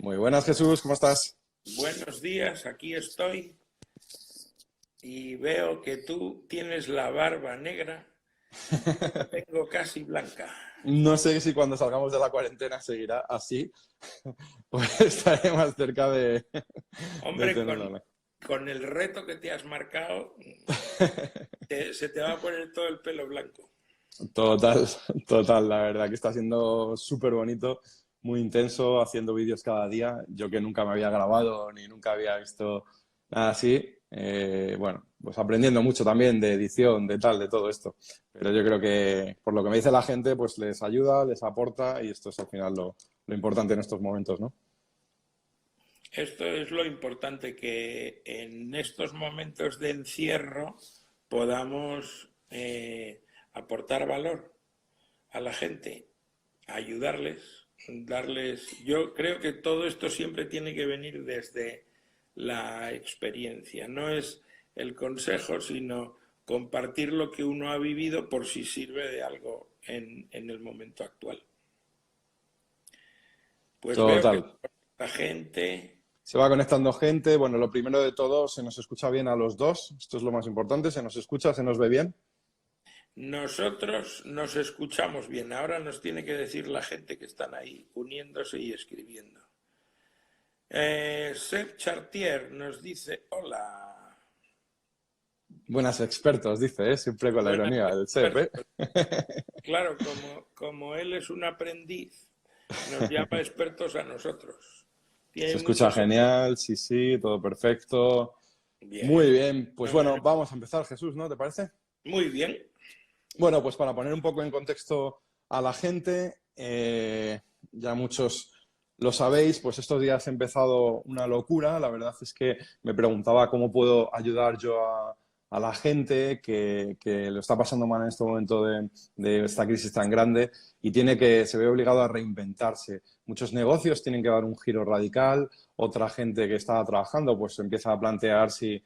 Muy buenas, Jesús, ¿cómo estás? Buenos días, aquí estoy y veo que tú tienes la barba negra y la tengo casi blanca. No sé si cuando salgamos de la cuarentena seguirá así, pues estaré más cerca de Hombre, tenerla. con el reto que te has marcado, se te va a poner todo el pelo blanco. Total, total, la verdad que está siendo súper bonito, muy intenso, haciendo vídeos cada día. Yo que nunca me había grabado ni nunca había visto nada así. Bueno, pues aprendiendo mucho también de edición, de tal, de todo esto. Pero yo creo que por lo que me dice la gente, pues les ayuda, les aporta y esto es al final lo importante en estos momentos, ¿no? Esto es lo importante, que en estos momentos de encierro podamos aportar valor a la gente, ayudarles, darles. Yo creo que todo esto siempre tiene que venir desde la experiencia, no es el consejo, sino compartir lo que uno ha vivido por si sirve de algo en el momento actual. Pues veo que Total. la gente. Se va conectando gente. Bueno, lo primero de todo, se nos escucha bien a los dos. Esto es lo más importante. Se nos escucha, se nos ve bien. Nosotros nos escuchamos bien, ahora nos tiene que decir la gente que están ahí uniéndose y escribiendo. Seb Chartier nos dice hola. Buenas expertos, dice, ¿eh? Siempre con la Buenas ironía del CEP, ¿eh? expertos. Claro, como él es un aprendiz, nos llama expertos a nosotros. Se Tiene escucha muchos. genial, sí, sí, todo perfecto. Muy Bien. bien, pues bueno, vamos a empezar, Jesús, ¿no? ¿Te parece? Muy bien. Bueno, pues para poner un poco en contexto a la gente, ya muchos lo sabéis, pues estos días he empezado una locura. La verdad es que me preguntaba cómo puedo ayudar yo a la gente que lo está pasando mal en este momento de esta crisis tan grande y se ve obligado a reinventarse. Muchos negocios tienen que dar un giro radical, otra gente que estaba trabajando pues empieza a plantear si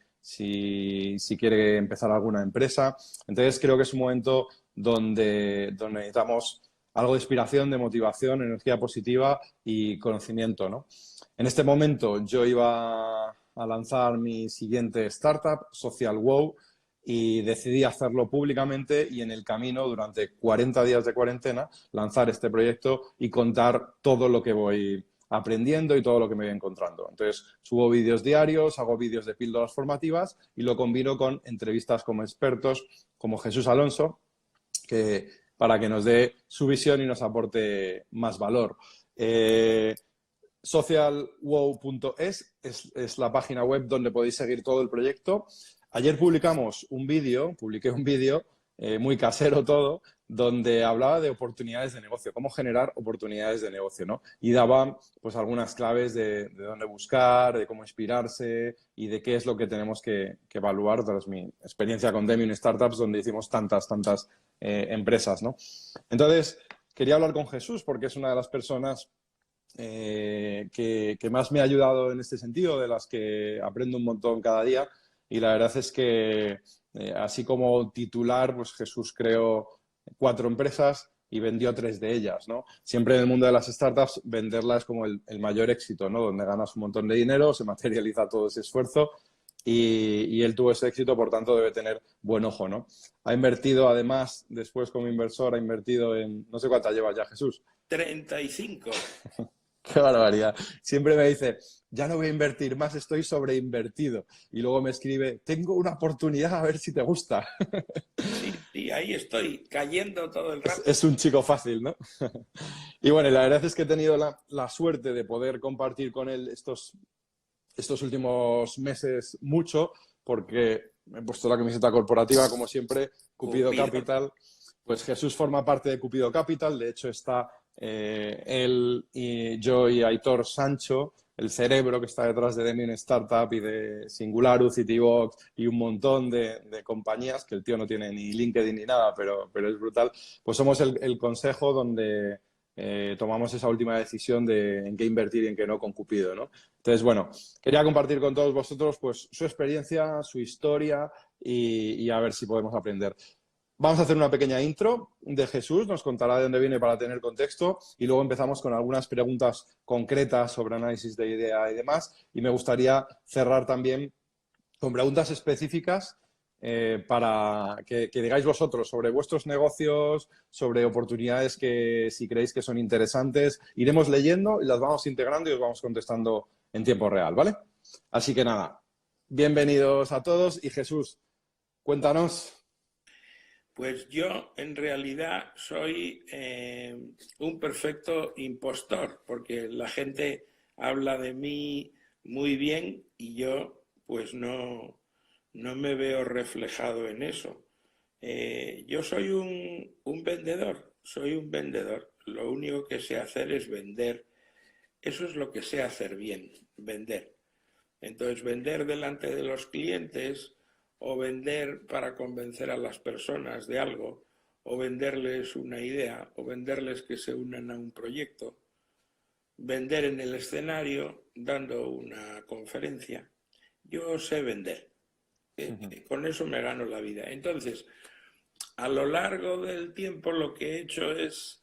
quiere empezar alguna empresa. Entonces creo que es un momento donde necesitamos algo de inspiración, de motivación, energía positiva y conocimiento, ¿no? En este momento yo iba a lanzar mi siguiente startup, Social Wow, y decidí hacerlo públicamente y en el camino, durante 40 días de cuarentena, lanzar este proyecto y contar todo lo que voy aprendiendo y todo lo que me voy encontrando. Entonces, subo vídeos diarios, hago vídeos de píldoras formativas y lo combino con entrevistas como expertos como Jesús Alonso, para que nos dé su visión y nos aporte más valor. Socialwow.es es la página web donde podéis seguir todo el proyecto. Ayer publiqué un vídeo muy casero todo, donde hablaba de oportunidades de negocio, cómo generar oportunidades de negocio, ¿no? Y daba pues algunas claves de dónde buscar, de cómo inspirarse y de qué es lo que tenemos que evaluar tras mi experiencia con Demium Startups, donde hicimos tantas empresas, ¿no? Entonces, quería hablar con Jesús porque es una de las personas que más me ha ayudado en este sentido, de las que aprendo un montón cada día. Y la verdad es que, así como titular, pues Jesús creó 4 empresas y vendió 3 de ellas, ¿no? Siempre en el mundo de las startups, venderla es como el mayor éxito, ¿no? Donde ganas un montón de dinero, se materializa todo ese esfuerzo y él tuvo ese éxito, por tanto debe tener buen ojo, ¿no? Ha invertido, además, después como inversor, ha invertido en, no sé cuántas lleva ya Jesús. 35. Qué barbaridad. Siempre me dice, ya no voy a invertir más, estoy sobreinvertido. Y luego me escribe, tengo una oportunidad, a ver si te gusta. Sí, sí, ahí estoy, cayendo todo el rato. Es un chico fácil, ¿no? Y bueno, la verdad es que he tenido la suerte de poder compartir con él estos últimos meses mucho, porque me he puesto la camiseta corporativa, como siempre, Cupido Cupido. Capital. Pues Jesús forma parte de Cupido Capital, de hecho está él y yo y Aitor Sancho, el cerebro que está detrás de Demium Startup y de Singularus, Citybox y un montón de compañías, que el tío no tiene ni LinkedIn ni nada, pero es brutal. Pues somos el consejo donde tomamos esa última decisión de en qué invertir y en qué no con Cupido, ¿no? Entonces, bueno, quería compartir con todos vosotros pues su experiencia, su historia y a ver si podemos aprender. Vamos a hacer una pequeña intro de Jesús, nos contará de dónde viene para tener contexto y luego empezamos con algunas preguntas concretas sobre análisis de idea y demás. Y me gustaría cerrar también con preguntas específicas para que digáis vosotros sobre vuestros negocios, sobre oportunidades que si creéis que son interesantes, iremos leyendo y las vamos integrando y os vamos contestando en tiempo real, ¿vale? Así que nada, bienvenidos a todos y Jesús, cuéntanos. Pues yo en realidad soy un perfecto impostor, porque la gente habla de mí muy bien y yo pues no me veo reflejado en eso. Yo soy un vendedor, soy un vendedor. Lo único que sé hacer es vender. Eso es lo que sé hacer bien, vender. Entonces, vender delante de los clientes o vender para convencer a las personas de algo o venderles una idea o venderles que se unan a un proyecto, vender en el escenario dando una conferencia. Yo sé vender. Con eso me gano la vida. Entonces, a lo largo del tiempo lo que he hecho es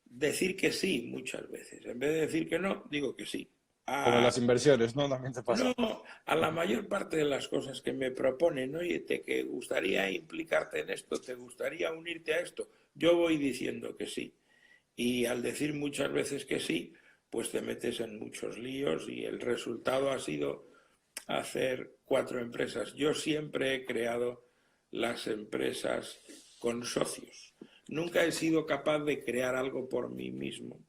decir que sí muchas veces. En vez de decir que no, digo que sí. Como en las inversiones, ¿no? También te pasa. No, a la mayor parte de las cosas que me proponen, oye, ¿te gustaría implicarte en esto? ¿Te gustaría unirte a esto? Yo voy diciendo que sí. Y al decir muchas veces que sí, pues te metes en muchos líos y el resultado ha sido hacer 4 empresas. Yo siempre he creado las empresas con socios. Nunca he sido capaz de crear algo por mí mismo.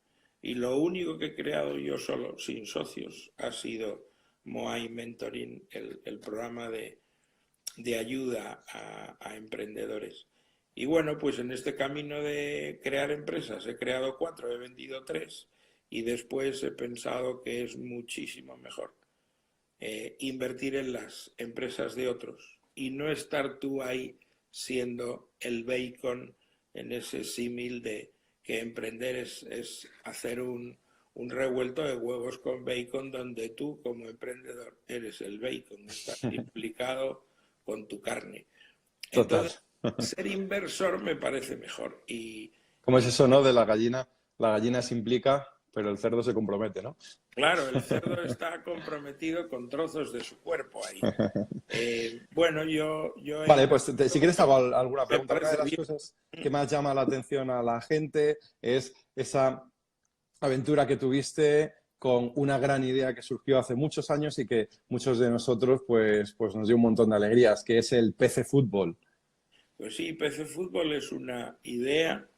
Y lo único que he creado yo solo, sin socios, ha sido Moai Mentoring, el programa de ayuda a emprendedores. Y bueno, pues en este camino de crear empresas he creado 4, he vendido 3 y después he pensado que es muchísimo mejor invertir en las empresas de otros y no estar tú ahí siendo el bacon en ese símil de que emprender es hacer un revuelto de huevos con bacon donde tú como emprendedor eres el bacon, estás implicado con tu carne. Total. Entonces, ser inversor me parece mejor. ¿Cómo es eso, no? De la gallina. La gallina se implica, pero el cerdo se compromete, ¿no? Claro, el cerdo está comprometido con trozos de su cuerpo ahí. Bueno, yo Vale, pues si quieres te hago alguna me pregunta. Una de parece las bien. cosas que más llama la atención a la gente es esa aventura que tuviste con una gran idea que surgió hace muchos años y que muchos de nosotros pues nos dio un montón de alegrías, que es el PC Fútbol. Pues sí, PC Fútbol es una idea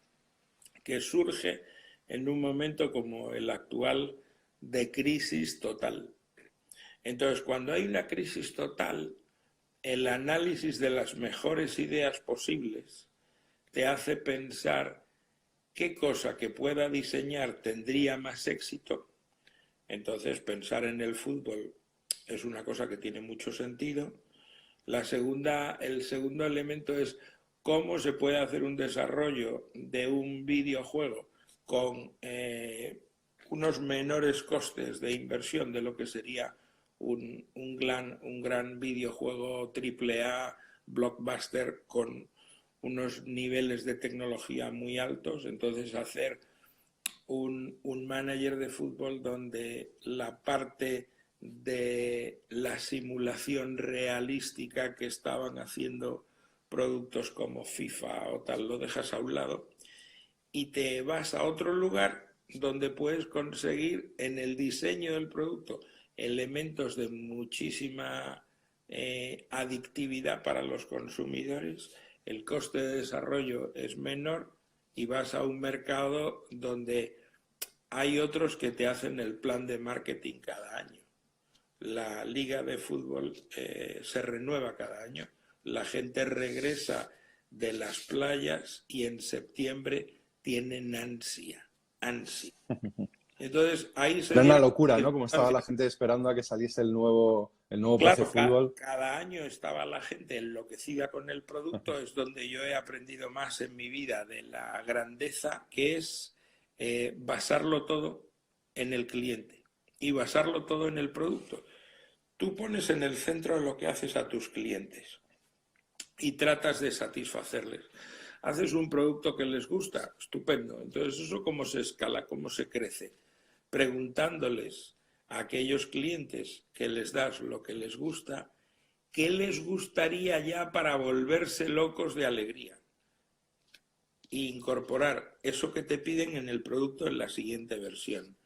que surge en un momento como el actual de crisis total. Entonces, cuando hay una crisis total, el análisis de las mejores ideas posibles te hace pensar qué cosa que pueda diseñar tendría más éxito. Entonces, pensar en el fútbol es una cosa que tiene mucho sentido. El segundo elemento es cómo se puede hacer un desarrollo de un videojuego con unos menores costes de inversión de lo que sería un gran videojuego triple A blockbuster con unos niveles de tecnología muy altos. Entonces hacer un manager de fútbol donde la parte de la simulación realística que estaban haciendo productos como FIFA o tal, lo dejas a un lado y te vas a otro lugar donde puedes conseguir en el diseño del producto elementos de muchísima adictividad para los consumidores, el coste de desarrollo es menor y vas a un mercado donde hay otros que te hacen el plan de marketing cada año. La liga de fútbol se renueva cada año. La gente regresa de las playas y en septiembre tienen ansia. Entonces ahí se Era una dieron locura, ¿no? Como estaba la circunstancias. gente esperando a que saliese el nuevo PC Claro, Fútbol. cada año estaba la gente enloquecida con el producto, es donde yo he aprendido más en mi vida de la grandeza, que es basarlo todo en el cliente y basarlo todo en el producto. Tú pones en el centro lo que haces a tus clientes y tratas de satisfacerles. Haces un producto que les gusta, estupendo. Entonces, ¿eso cómo se escala, cómo se crece? Preguntándoles a aquellos clientes que les das lo que les gusta, ¿qué les gustaría ya para volverse locos de alegría? E incorporar eso que te piden en el producto en la siguiente versión.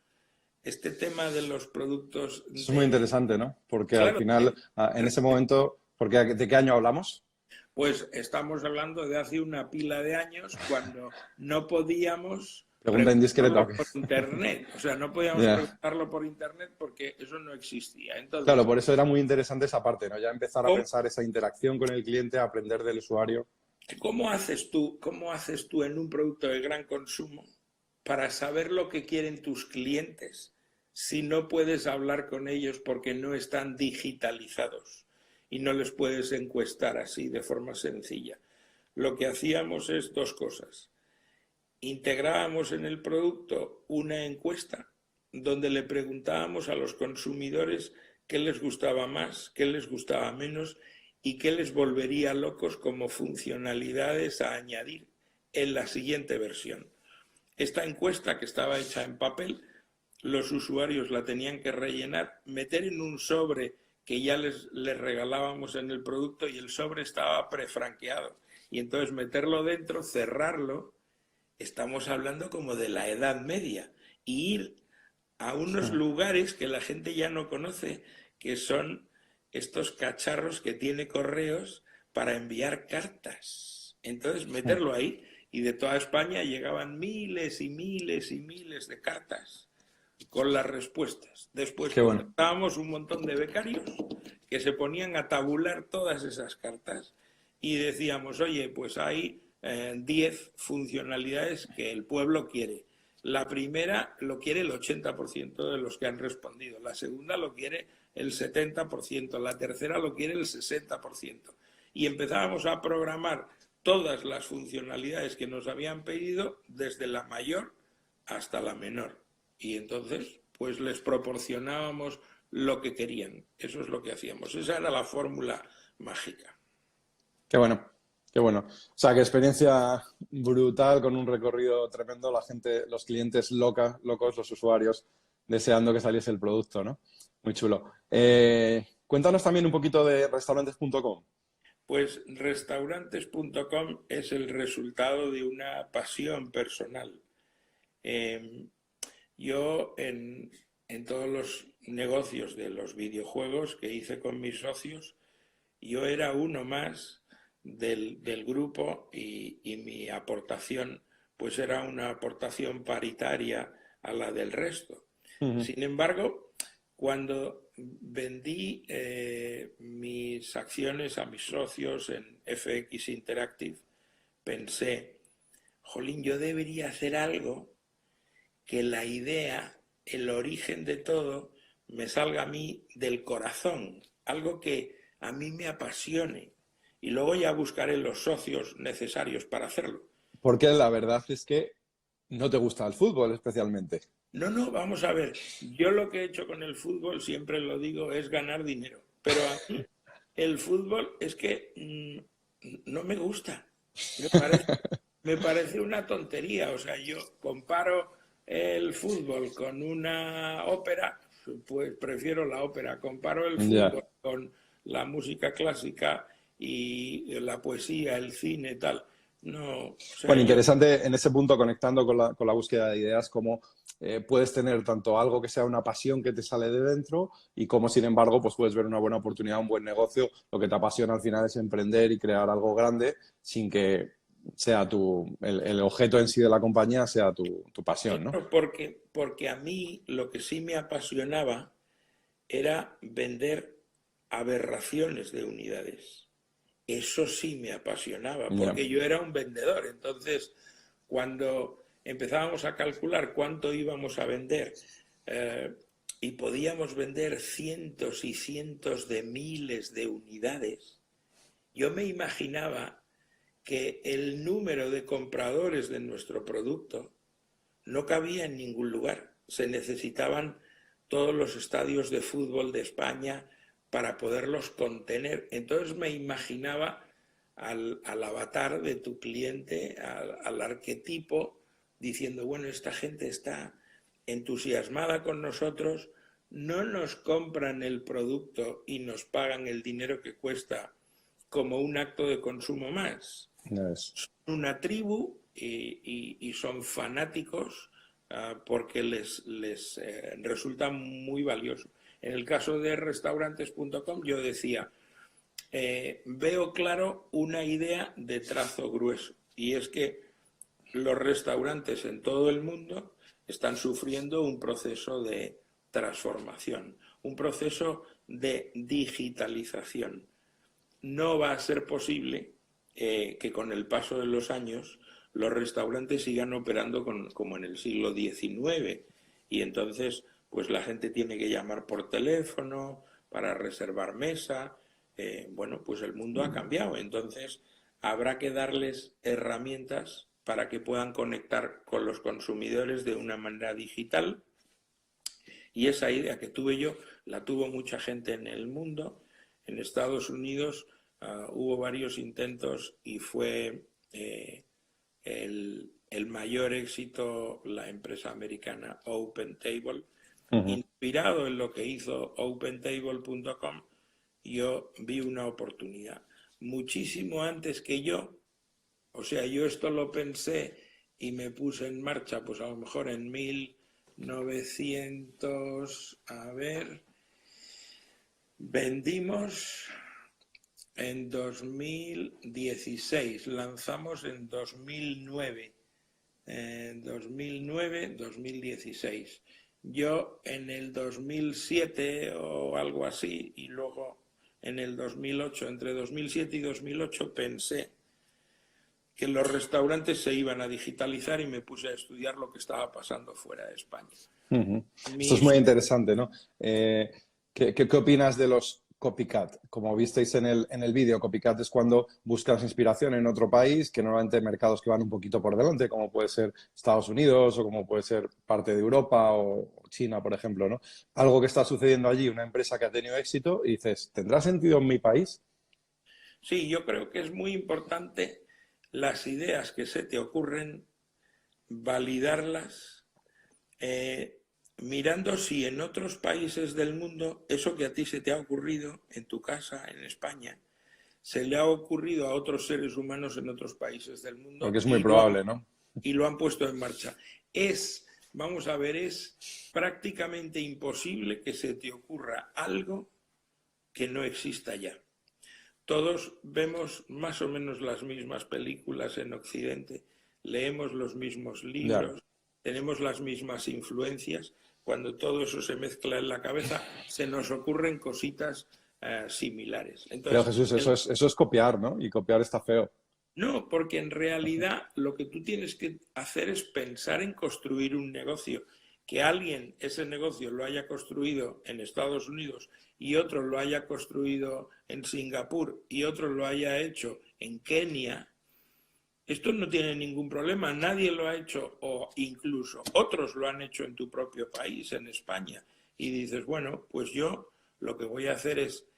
Este tema de los productos... Es muy interesante, ¿no? Porque al Claro, final, en ese momento, porque ¿de qué año hablamos? pues estamos hablando de hace una pila de años cuando no podíamos Pregunta indiscreta. preguntarlo ¿O qué? por internet. O sea, no podíamos Ya. preguntarlo por internet porque eso no existía. Claro, Entonces, por eso era muy interesante esa parte, ¿no? Ya empezar a ¿cómo, pensar esa interacción con el cliente, aprender del usuario. cómo haces tú en un producto de gran consumo para saber lo que quieren tus clientes si no puedes hablar con ellos porque no están digitalizados y no les puedes encuestar así de forma sencilla? Lo que hacíamos es dos cosas. Integrábamos en el producto una encuesta donde le preguntábamos a los consumidores qué les gustaba más, qué les gustaba menos y qué les volvería locos como funcionalidades a añadir en la siguiente versión. Esta encuesta, que estaba hecha en papel, los usuarios la tenían que rellenar, meter en un sobre que ya les regalábamos en el producto y el sobre estaba prefranqueado. Y entonces meterlo dentro, cerrarlo. Estamos hablando como de la Edad Media, y ir a unos lugares que la gente ya no conoce, que son estos cacharros que tiene Correos para enviar cartas. Entonces, meterlo ahí, y de toda España llegaban miles y miles y miles de cartas con las respuestas. Después Qué bueno. contratábamos un montón de becarios que se ponían a tabular todas esas cartas y decíamos, oye, pues hay 10 funcionalidades que el pueblo quiere. La primera lo quiere el 80% de los que han respondido, la segunda lo quiere el 70%, la tercera lo quiere el 60%. Y empezábamos a programar todas las funcionalidades que nos habían pedido, desde la mayor hasta la menor. Y entonces, pues les proporcionábamos lo que querían. Eso es lo que hacíamos. Esa era la fórmula mágica. Qué bueno, qué bueno. O sea, qué experiencia brutal, con un recorrido tremendo, la gente, los clientes locos, los usuarios, deseando que saliese el producto, ¿no? Muy chulo. Cuéntanos también un poquito de restaurantes.com. Pues restaurantes.com es el resultado de una pasión personal. Yo en todos los negocios de los videojuegos que hice con mis socios, yo era uno más del grupo, y mi aportación pues era una aportación paritaria a la del resto. Sin embargo, cuando vendí mis acciones a mis socios en FX Interactive, pensé, jolín, yo debería hacer algo que la idea, el origen de todo, me salga a mí del corazón, algo que a mí me apasione, y luego ya buscaré los socios necesarios para hacerlo. Porque la verdad es que no te gusta el fútbol especialmente. No, no, vamos a ver, yo lo que he hecho con el fútbol, siempre lo digo, es ganar dinero, pero a mí el fútbol es que no me gusta, me parece una tontería. O sea, yo comparo el fútbol con una ópera, pues prefiero la ópera. Comparo el Ya. fútbol con la música clásica y la poesía, el cine, tal. No, o sea, Bueno, yo interesante en ese punto, conectando con la búsqueda de ideas, cómo puedes tener tanto algo que sea una pasión que te sale de dentro, y cómo, sin embargo, pues puedes ver una buena oportunidad, un buen negocio. Lo que te apasiona al final es emprender y crear algo grande sin que sea el objeto en sí de la compañía sea tu pasión, ¿no? claro, porque a mí lo que sí me apasionaba era vender aberraciones de unidades. Eso sí me apasionaba, Ya. porque yo era un vendedor. Entonces, cuando empezábamos a calcular cuánto íbamos a vender, eh, y podíamos vender cientos y cientos de miles de unidades, yo me imaginaba que el número de compradores de nuestro producto no cabía en ningún lugar. Se necesitaban todos los estadios de fútbol de España para poderlos contener. Entonces me imaginaba al avatar de tu cliente, al arquetipo, diciendo, bueno, esta gente está entusiasmada con nosotros, no nos compran el producto y nos pagan el dinero que cuesta como un acto de consumo más. Son una tribu y son fanáticos porque les resulta muy valioso. En el caso de restaurantes.com yo decía, veo claro una idea de trazo grueso, y es que los restaurantes en todo el mundo están sufriendo un proceso de transformación, un proceso de digitalización. No va a ser posible que con el paso de los años los restaurantes sigan operando como en el siglo XIX, y entonces pues la gente tiene que llamar por teléfono para reservar mesa. Bueno, pues el mundo ha cambiado, entonces habrá que darles herramientas para que puedan conectar con los consumidores de una manera digital, y esa idea que tuve yo la tuvo mucha gente en el mundo. En Estados Unidos hubo varios intentos y fue el mayor éxito la empresa americana OpenTable. Inspirado en lo que hizo OpenTable.com, yo vi una oportunidad. Muchísimo antes que yo, o sea, yo esto lo pensé y me puse en marcha, pues a lo mejor en 1900, vendimos en 2016, lanzamos en 2009, 2016. Yo en el 2007 o algo así, y luego en el 2008, entre 2007 y 2008 pensé que los restaurantes se iban a digitalizar y me puse a estudiar lo que estaba pasando fuera de España. Esto es muy interesante, ¿no? ¿Qué opinas de los copycat? Como visteis en el vídeo, copycat es cuando buscas inspiración en otro país, que normalmente mercados que van un poquito por delante, como puede ser Estados Unidos o como puede ser parte de Europa o China, por ejemplo, ¿no? Algo que está sucediendo allí, una empresa que ha tenido éxito, y dices, ¿tendrá sentido en mi país? Sí, yo creo que es muy importante las ideas que se te ocurren, validarlas, mirando si en otros países del mundo eso que a ti se te ha ocurrido en tu casa, en España, se le ha ocurrido a otros seres humanos en otros países del mundo. Porque es muy probable, ¿no? Y lo han puesto en marcha. Vamos a ver, es prácticamente imposible que se te ocurra algo que no exista ya. Todos vemos más o menos las mismas películas en Occidente, leemos los mismos libros, tenemos las mismas influencias. Cuando todo eso se mezcla en la cabeza, se nos ocurren cositas similares. Entonces, pero Jesús, eso es copiar, ¿no? Y copiar está feo. No, porque en realidad lo que tú tienes que hacer es pensar en construir un negocio. Que alguien ese negocio lo haya construido en Estados Unidos y otro lo haya construido en Singapur y otro lo haya hecho en Kenia, esto no tiene ningún problema. Nadie lo ha hecho, o incluso otros lo han hecho en tu propio país, en España. Y dices, bueno, pues yo lo que voy a hacer es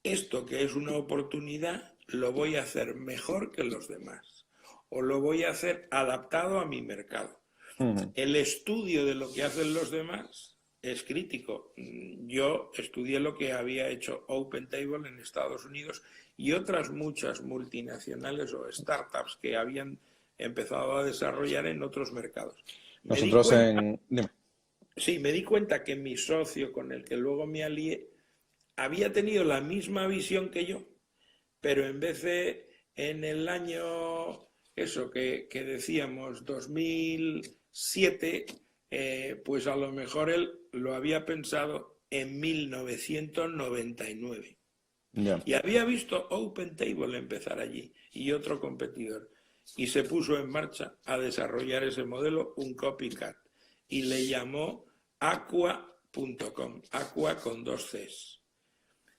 esto, que es una oportunidad, lo voy a hacer mejor que los demás, o lo voy a hacer adaptado a mi mercado. El estudio de lo que hacen los demás es crítico. Yo estudié lo que había hecho OpenTable en Estados Unidos y otras muchas multinacionales o startups que habían empezado a desarrollar en otros mercados. Nosotros me di cuenta que mi socio con el que luego me alié había tenido la misma visión que yo, pero en vez de en el año, eso que decíamos, 2007, pues a lo mejor él lo había pensado en 1999. Y había visto OpenTable empezar allí y otro competidor. Y se puso en marcha a desarrollar ese modelo, un copycat. Y le llamó Aqua.com, Aqua con 2 Cs.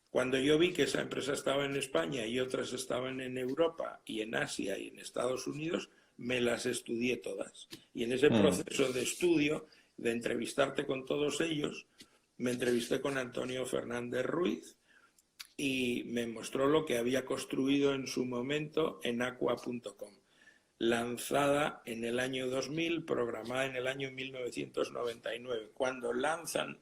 Cuando yo vi que esa empresa estaba en España y otras estaban en Europa y en Asia y en Estados Unidos, me las estudié todas. Y en ese proceso de estudio, de entrevistarte con todos ellos, me entrevisté con Antonio Fernández Ruiz, y me mostró lo que había construido en su momento en aqua.com, lanzada en el año 2000, programada en el año 1999. Cuando lanzan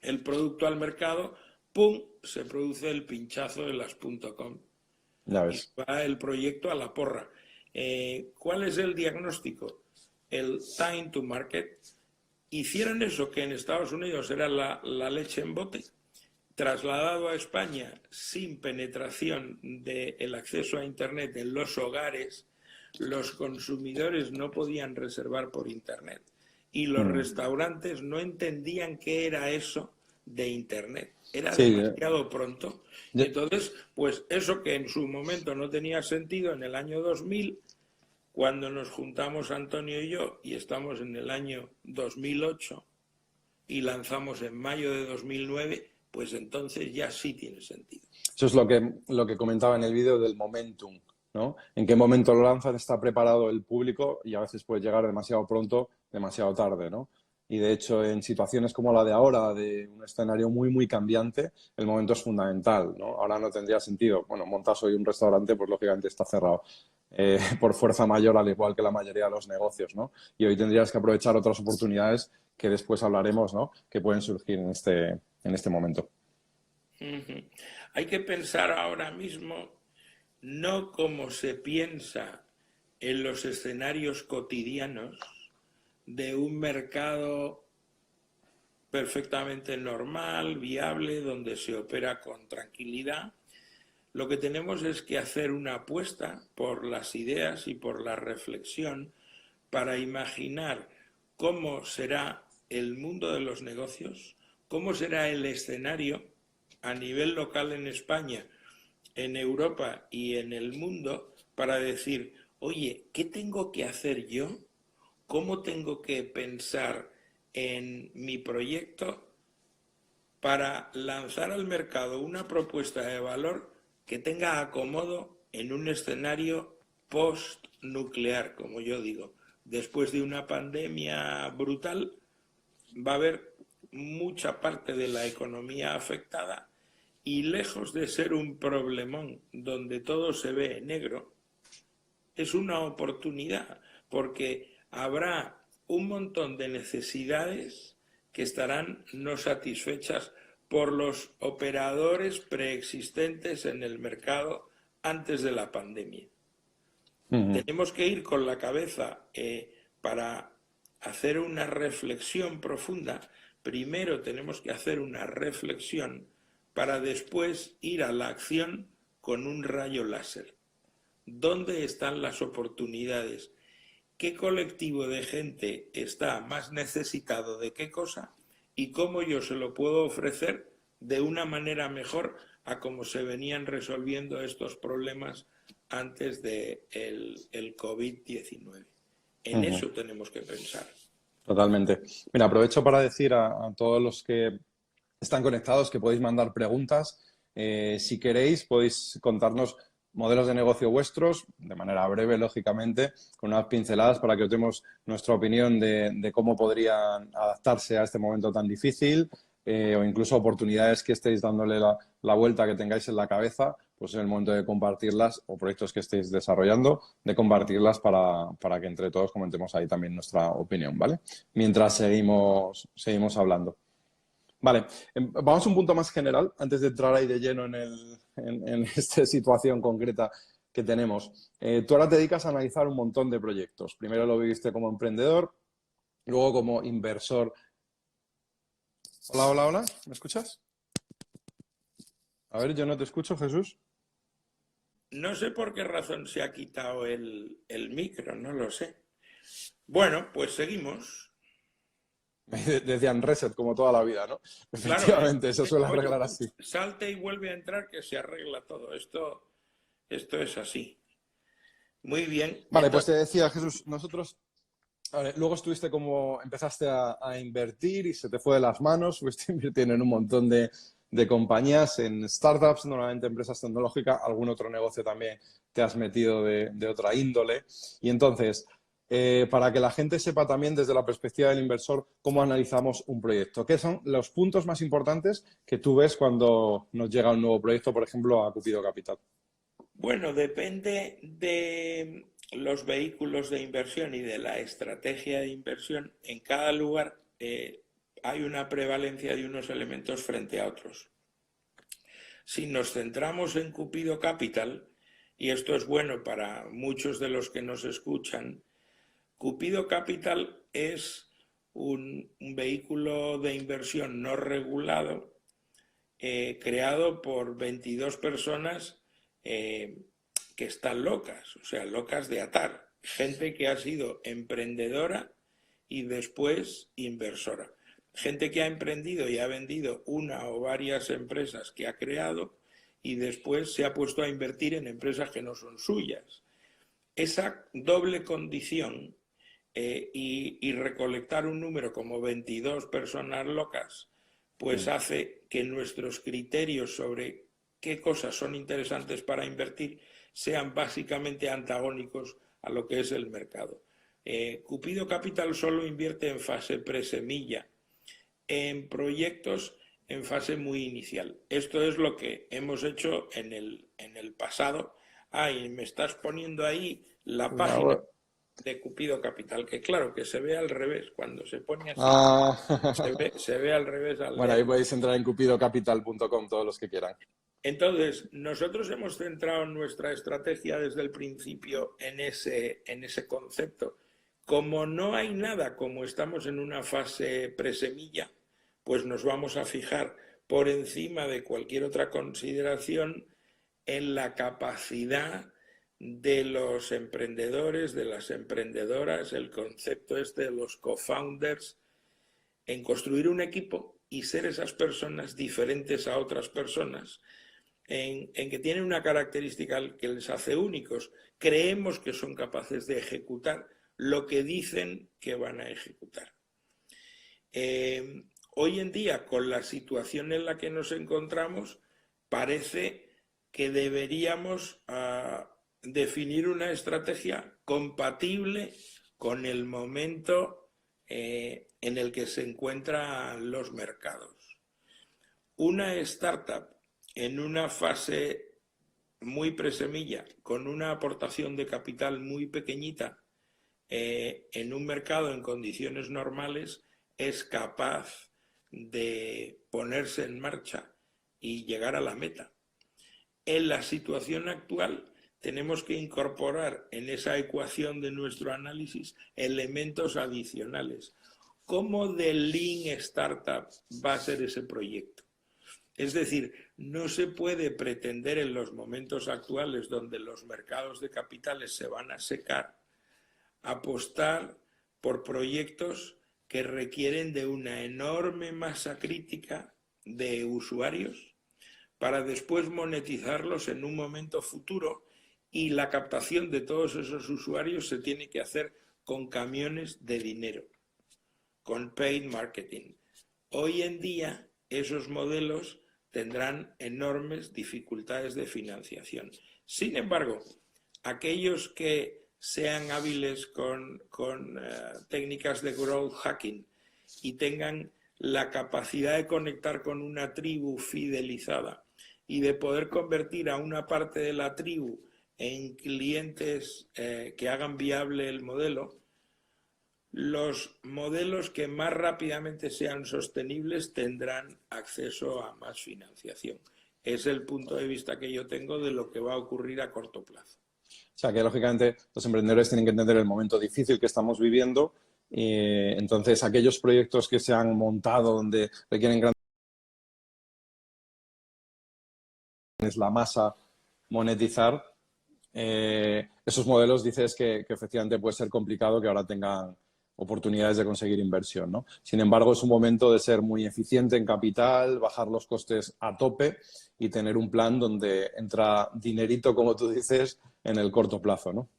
el producto al mercado, ¡pum!, se produce el pinchazo de las .com Ya y ves. va el proyecto a la porra. ¿Cuál es el diagnóstico? El time to market. Hicieron eso que en Estados Unidos era la leche en bote, trasladado a España sin penetración del acceso a Internet en los hogares. Los consumidores no podían reservar por Internet y los restaurantes no entendían qué era eso de Internet. Era Sí, demasiado pronto. Y entonces, pues eso que en su momento no tenía sentido en el año 2000, cuando nos juntamos Antonio y yo, y estamos en el año 2008 y lanzamos en mayo de 2009, pues entonces ya sí tiene sentido. eso es lo que comentaba en el vídeo del momentum, ¿no? En qué momento lo lanzan, está preparado el público y a veces puede llegar demasiado pronto, demasiado tarde, ¿no? Y de hecho, en situaciones como la de ahora, de un escenario muy, muy cambiante, el momento es fundamental, ¿no? Ahora no tendría sentido. Bueno, montas hoy un restaurante, pues lógicamente está cerrado por fuerza mayor, al igual que la mayoría de los negocios, ¿no? Y hoy tendrías que aprovechar otras oportunidades que después hablaremos, ¿no?, que pueden surgir en este momento. Hay que pensar ahora mismo no como se piensa en los escenarios cotidianos de un mercado perfectamente normal, viable, donde se opera con tranquilidad. Lo que tenemos es que hacer una apuesta por las ideas y por la reflexión para imaginar cómo será el mundo de los negocios, cómo será el escenario a nivel local en España, en Europa y en el mundo, para decir, oye, ¿qué tengo que hacer yo? ¿Cómo tengo que pensar en mi proyecto para lanzar al mercado una propuesta de valor que tenga acomodo en un escenario post-nuclear, como yo digo? Después de una pandemia brutal, va a haber mucha parte de la economía afectada y lejos de ser un problemón donde todo se ve negro, es una oportunidad porque habrá un montón de necesidades que estarán no satisfechas por los operadores preexistentes en el mercado antes de la pandemia. Tenemos que ir con la cabeza para hacer una reflexión profunda. Primero tenemos que hacer una reflexión para después ir a la acción con un rayo láser. ¿Dónde están las oportunidades? ¿Qué colectivo de gente está más necesitado de qué cosa? ¿Y cómo yo se lo puedo ofrecer de una manera mejor a cómo se venían resolviendo estos problemas antes del COVID-19? En eso tenemos que pensar. Totalmente. Mira, aprovecho para decir a todos los que están conectados que podéis mandar preguntas. Si queréis, podéis contarnos modelos de negocio vuestros, de manera breve, lógicamente, con unas pinceladas para que os demos nuestra opinión de cómo podrían adaptarse a este momento tan difícil, o incluso oportunidades que estéis dándole la vuelta, que tengáis en la cabeza, pues es el momento de compartirlas, o proyectos que estéis desarrollando, de compartirlas para que entre todos comentemos ahí también nuestra opinión, ¿vale? Mientras seguimos hablando. Vale, vamos a un punto más general, antes de entrar ahí de lleno en esta situación concreta que tenemos. Tú ahora te dedicas a analizar un montón de proyectos. Primero lo viviste como emprendedor, luego como inversor. Hola, hola, hola, ¿me escuchas? A ver, yo no te escucho, Jesús. No sé por qué razón se ha quitado el micro, no lo sé. Bueno, pues seguimos. Decían reset como toda la vida, ¿no? Claro, Efectivamente, se suele oye, arreglar así. salte y vuelve a entrar que se arregla todo. Esto es así. Muy bien. Vale, pues te Entonces, decía, Jesús, vale, luego empezaste a invertir y se te fue de las manos, fuiste invirtiendo en un montón de compañías, en startups, normalmente empresas tecnológicas, algún otro negocio también te has metido de otra índole. Y entonces, para que la gente sepa también desde la perspectiva del inversor cómo analizamos un proyecto. ¿Qué son los puntos más importantes que tú ves cuando nos llega un nuevo proyecto, por ejemplo, a Cupido Capital? Bueno, depende de los vehículos de inversión y de la estrategia de inversión. En cada lugar hay una prevalencia de unos elementos frente a otros. Si nos centramos en Cupido Capital, y esto es bueno para muchos de los que nos escuchan, Cupido Capital es un vehículo de inversión no regulado creado por 22 personas que están locas, o sea, locas de atar. Gente que ha sido emprendedora y después inversora. Gente que ha emprendido y ha vendido una o varias empresas que ha creado y después se ha puesto a invertir en empresas que no son suyas. Esa doble condición y recolectar un número como 22 personas locas, pues hace que nuestros criterios sobre qué cosas son interesantes para invertir sean básicamente antagónicos a lo que es el mercado. Cupido Capital solo invierte en fase presemilla, en proyectos en fase muy inicial. Esto es lo que hemos hecho en el pasado. Y me estás poniendo ahí la página de Cupido Capital, que claro, que se ve al revés, cuando se pone así, se ve al revés al Bueno, ahí leer. podéis entrar en cupidocapital.com todos los que quieran. Entonces, nosotros hemos centrado nuestra estrategia desde el principio en ese concepto. Como no hay nada, como estamos en una fase presemilla, pues nos vamos a fijar por encima de cualquier otra consideración en la capacidad de los emprendedores, de las emprendedoras, el concepto este de los co-founders, en construir un equipo y ser esas personas diferentes a otras personas, en que tienen una característica que les hace únicos. Creemos que son capaces de ejecutar lo que dicen que van a ejecutar. Hoy en día, con la situación en la que nos encontramos, parece que deberíamos definir una estrategia compatible con el momento en el que se encuentran los mercados. Una startup en una fase muy presemilla, con una aportación de capital muy pequeñita, en un mercado en condiciones normales, es capaz de ponerse en marcha y llegar a la meta. En la situación actual tenemos que incorporar en esa ecuación de nuestro análisis elementos adicionales. ¿Cómo de Lean Startup va a ser ese proyecto? Es decir, no se puede pretender en los momentos actuales donde los mercados de capitales se van a secar, apostar por proyectos que requieren de una enorme masa crítica de usuarios para después monetizarlos en un momento futuro, y la captación de todos esos usuarios se tiene que hacer con camiones de dinero, con paid marketing. Hoy en día esos modelos tendrán enormes dificultades de financiación. Sin embargo, aquellos que sean hábiles con técnicas de growth hacking y tengan la capacidad de conectar con una tribu fidelizada y de poder convertir a una parte de la tribu en clientes que hagan viable el modelo, los modelos que más rápidamente sean sostenibles tendrán acceso a más financiación. Es el punto de vista que yo tengo de lo que va a ocurrir a corto plazo. O sea, que lógicamente los emprendedores tienen que entender el momento difícil que estamos viviendo. Entonces, aquellos proyectos que se han montado donde requieren grandes la masa monetizar, esos modelos dices que efectivamente puede ser complicado que ahora tengan oportunidades de conseguir inversión, ¿no? Sin embargo, es un momento de ser muy eficiente en capital, bajar los costes a tope y tener un plan donde entra dinerito, como tú dices, en el corto plazo, ¿no?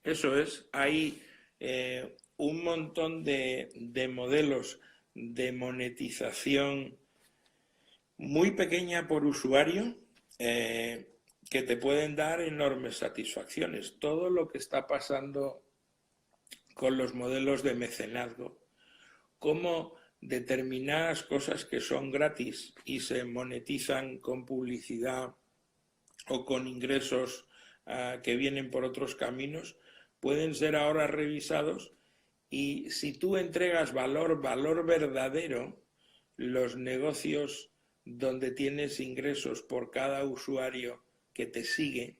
Eso es. Hay un montón de modelos de monetización muy pequeña por usuario que te pueden dar enormes satisfacciones. Todo lo que está pasando con los modelos de mecenazgo, cómo determinadas cosas que son gratis y se monetizan con publicidad o con ingresos que vienen por otros caminos, pueden ser ahora revisados, y si tú entregas valor verdadero, los negocios donde tienes ingresos por cada usuario que te sigue,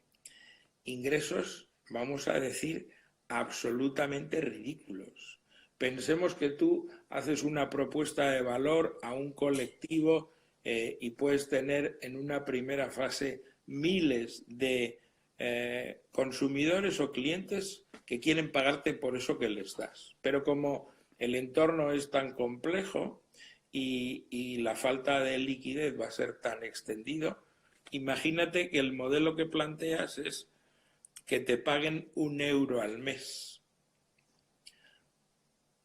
ingresos, vamos a decir, absolutamente ridículos. Pensemos que tú haces una propuesta de valor a un colectivo y puedes tener en una primera fase miles de consumidores o clientes que quieren pagarte por eso que les das. Pero como el entorno es tan complejo y la falta de liquidez va a ser tan extendido, imagínate que el modelo que planteas es que te paguen 1 euro al mes.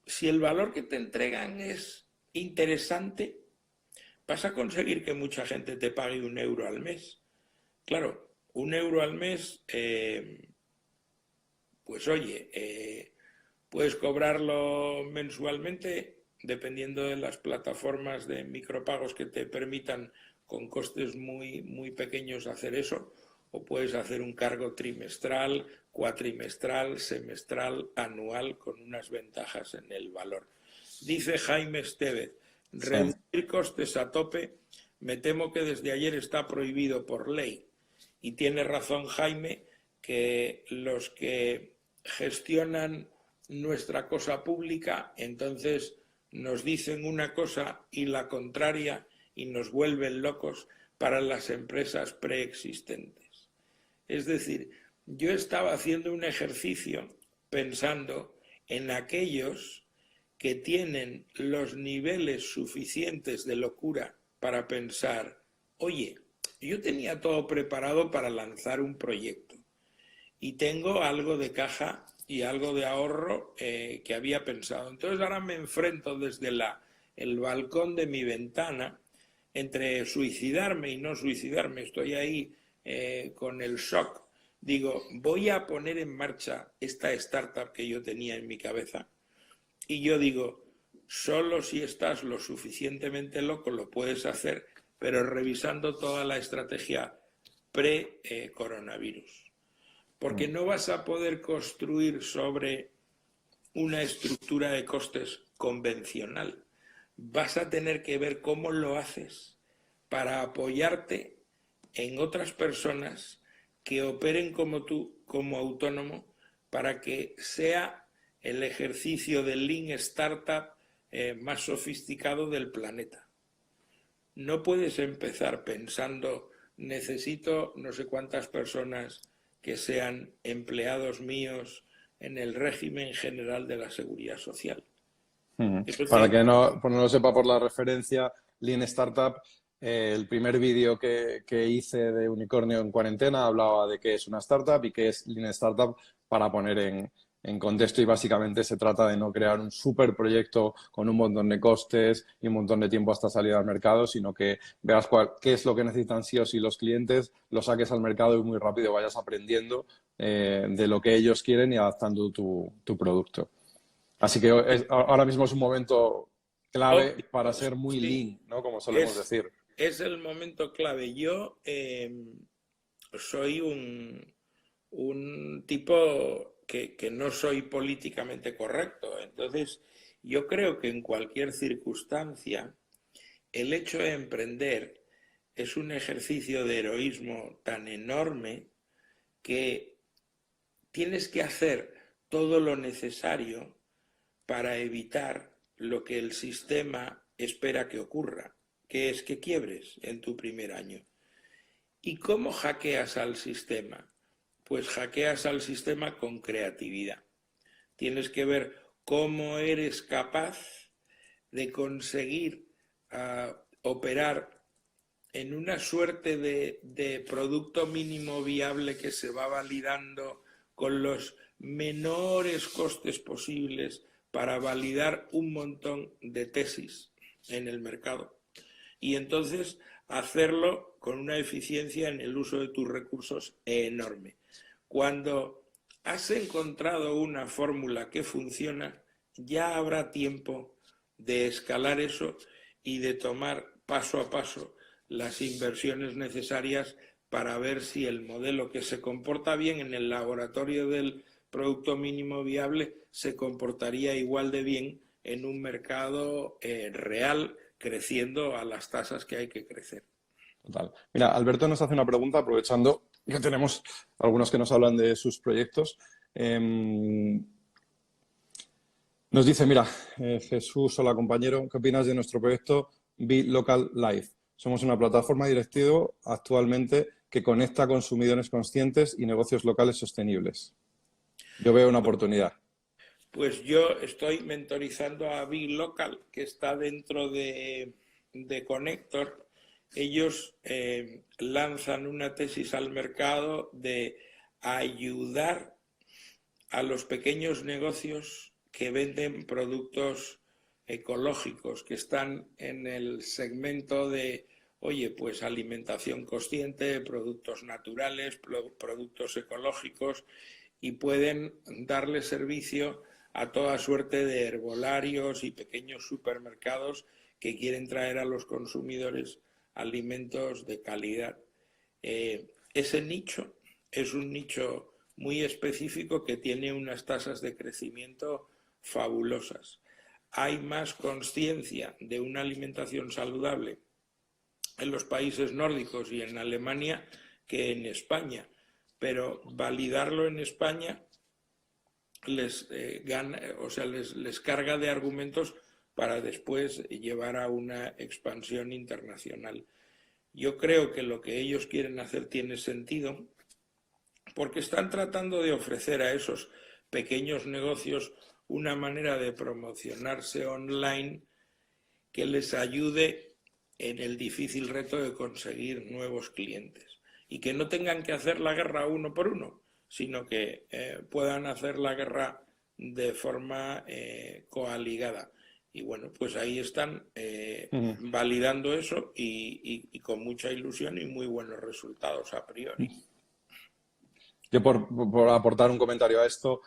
Si el valor que te entregan es interesante, vas a conseguir que mucha gente te pague 1 euro al mes. Claro, 1 euro al mes, pues oye, puedes cobrarlo mensualmente dependiendo de las plataformas de micropagos que te permitan con costes muy pequeños hacer eso, o puedes hacer un cargo trimestral, cuatrimestral, semestral, anual, con unas ventajas en el valor. Dice Jaime Estevez, reducir costes a tope, me temo que desde ayer está prohibido por ley. Y tiene razón Jaime, que los que gestionan nuestra cosa pública, entonces nos dicen una cosa y la contraria y nos vuelven locos para las empresas preexistentes. Es decir, yo estaba haciendo un ejercicio pensando en aquellos que tienen los niveles suficientes de locura para pensar, oye, yo tenía todo preparado para lanzar un proyecto y tengo algo de caja y algo de ahorro que había pensado. Entonces ahora me enfrento desde el balcón de mi ventana entre suicidarme y no suicidarme. Estoy ahí con el shock. Digo, voy a poner en marcha esta startup que yo tenía en mi cabeza. Y yo digo, solo si estás lo suficientemente loco lo puedes hacer, pero revisando toda la estrategia pre-coronavirus. Porque no vas a poder construir sobre una estructura de costes convencional. Vas a tener que ver cómo lo haces para apoyarte en otras personas que operen como tú, como autónomo, para que sea el ejercicio del Lean Startup más sofisticado del planeta. No puedes empezar pensando, necesito no sé cuántas personas que sean empleados míos en el régimen general de la seguridad social. Para que no lo sepa por la referencia, Lean Startup, el primer vídeo que hice de Unicornio en Cuarentena hablaba de qué es una startup y qué es Lean Startup, para poner en contexto, y básicamente se trata de no crear un super proyecto con un montón de costes y un montón de tiempo hasta salir al mercado, sino que veas qué es lo que necesitan sí o sí los clientes, lo saques al mercado y muy rápido vayas aprendiendo de lo que ellos quieren y adaptando tu producto. Así que ahora mismo es un momento clave para ser muy lean, ¿no? Como solemos decir. Es el momento clave. Yo soy un tipo que no soy políticamente correcto. Entonces, yo creo que en cualquier circunstancia, el hecho de emprender es un ejercicio de heroísmo tan enorme que tienes que hacer todo lo necesario para evitar lo que el sistema espera que ocurra, que es que quiebres en tu primer año. ¿Y cómo hackeas al sistema? Pues hackeas al sistema con creatividad. Tienes que ver cómo eres capaz de conseguir operar en una suerte de producto mínimo viable que se va validando con los menores costes posibles para validar un montón de tesis en el mercado. Y entonces hacerlo con una eficiencia en el uso de tus recursos enorme. Cuando has encontrado una fórmula que funciona, ya habrá tiempo de escalar eso y de tomar paso a paso las inversiones necesarias para ver si el modelo que se comporta bien en el laboratorio del producto mínimo viable se comportaría igual de bien en un mercado real, creciendo a las tasas que hay que crecer. Total. Mira, Alberto nos hace una pregunta aprovechando que tenemos algunos que nos hablan de sus proyectos. Nos dice, mira, Jesús, hola compañero, ¿qué opinas de nuestro proyecto Be Local Life? Somos una plataforma directiva actualmente que conecta consumidores conscientes y negocios locales sostenibles. Yo veo una oportunidad. Pues yo estoy mentorizando a Be Local, que está dentro de Connector. Ellos lanzan una tesis al mercado de ayudar a los pequeños negocios que venden productos ecológicos, que están en el segmento de, oye, pues alimentación consciente, productos naturales, productos ecológicos, y pueden darle servicio a toda suerte de herbolarios y pequeños supermercados que quieren traer a los consumidores alimentos de calidad. Ese nicho es un nicho muy específico que tiene unas tasas de crecimiento fabulosas. Hay más conciencia de una alimentación saludable en los países nórdicos y en Alemania que en España, pero validarlo en España les carga de argumentos para después llevar a una expansión internacional. Yo creo que lo que ellos quieren hacer tiene sentido porque están tratando de ofrecer a esos pequeños negocios una manera de promocionarse online que les ayude en el difícil reto de conseguir nuevos clientes y que no tengan que hacer la guerra uno por uno, sino que puedan hacer la guerra de forma coaligada. Y bueno, pues ahí están validando eso y con mucha ilusión y muy buenos resultados a priori. Yo por aportar un comentario a esto,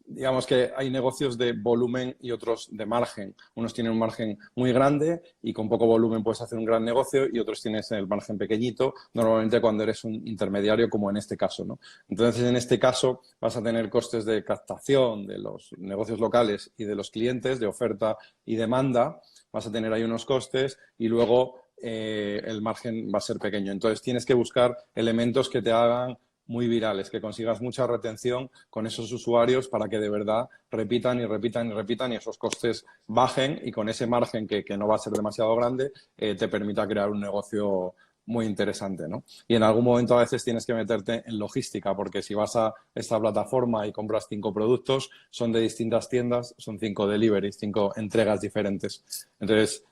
digamos que hay negocios de volumen y otros de margen. Unos tienen un margen muy grande y con poco volumen puedes hacer un gran negocio y otros tienes el margen pequeñito, normalmente cuando eres un intermediario como en este caso, ¿no? Entonces, en este caso vas a tener costes de captación de los negocios locales y de los clientes, de oferta y demanda. Vas a tener ahí unos costes y luego el margen va a ser pequeño. Entonces, tienes que buscar elementos que te hagan muy virales, que consigas mucha retención con esos usuarios para que de verdad repitan y repitan y repitan y esos costes bajen y con ese margen que no va a ser demasiado grande te permita crear un negocio muy interesante, ¿no? Y en algún momento a veces tienes que meterte en logística porque si vas a esta plataforma y compras 5 productos, son de distintas tiendas, son 5 deliveries, 5 entregas diferentes. Entonces,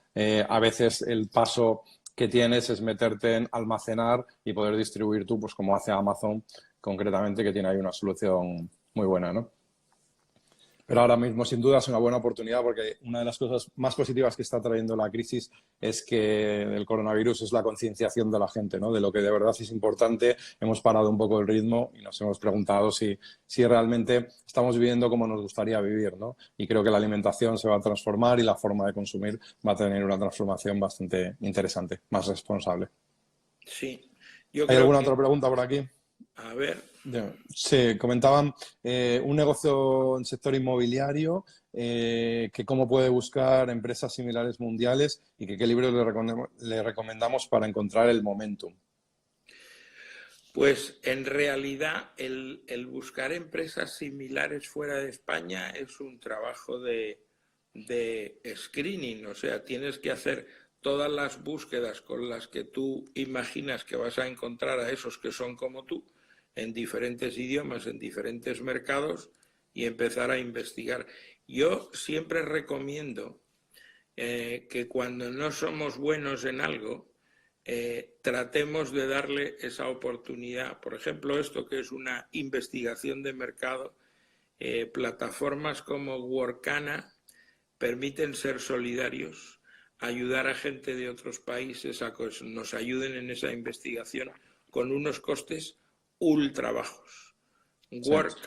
a veces el paso que tienes es meterte en almacenar y poder distribuir tú, pues como hace Amazon concretamente, que tiene ahí una solución muy buena, ¿no? Pero ahora mismo, sin duda, es una buena oportunidad porque una de las cosas más positivas que está trayendo la crisis es que el coronavirus es la concienciación de la gente, ¿no? De lo que de verdad es importante. Hemos parado un poco el ritmo y nos hemos preguntado si realmente estamos viviendo como nos gustaría vivir, ¿no? Y creo que la alimentación se va a transformar y la forma de consumir va a tener una transformación bastante interesante, más responsable. Sí, yo ¿Hay creo alguna que, otra pregunta por aquí? a ver, Sí, comentaban un negocio en sector inmobiliario que cómo puede buscar empresas similares mundiales y que qué libros le recomendamos para encontrar el momentum. pues en realidad el buscar empresas similares fuera de España es un trabajo de screening, o sea, tienes que hacer todas las búsquedas con las que tú imaginas que vas a encontrar a esos que son como tú, en diferentes idiomas, en diferentes mercados, y empezar a investigar. Yo siempre recomiendo que cuando no somos buenos en algo, tratemos de darle esa oportunidad. Por ejemplo, esto que es una investigación de mercado, plataformas como Workana permiten ser solidarios, ayudar a gente de otros países a que nos ayuden en esa investigación con unos costes ultra bajos. Sí. Work